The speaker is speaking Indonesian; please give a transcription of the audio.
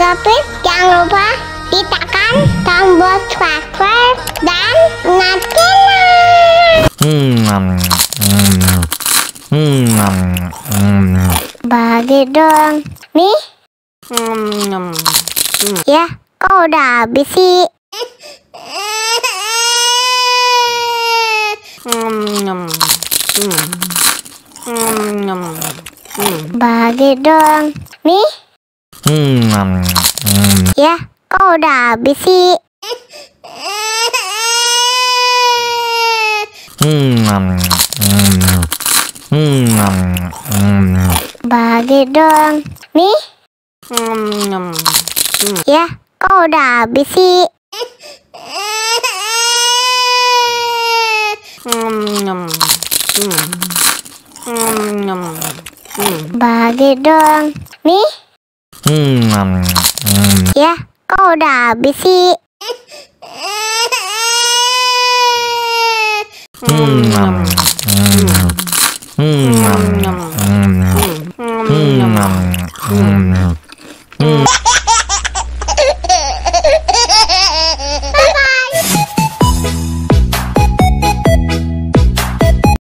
Tapi jangan lupa tekan tombol subscribe dan nyalakan. Bagi dong. Nih. Ya, kok udah habis sih? Bagi dong. Nih. Ya, kok udah habis sih? Bagi dong. Nih. Ya, kok udah habis sih? Bagi dong. Nih. Ya, kok udah habis sih?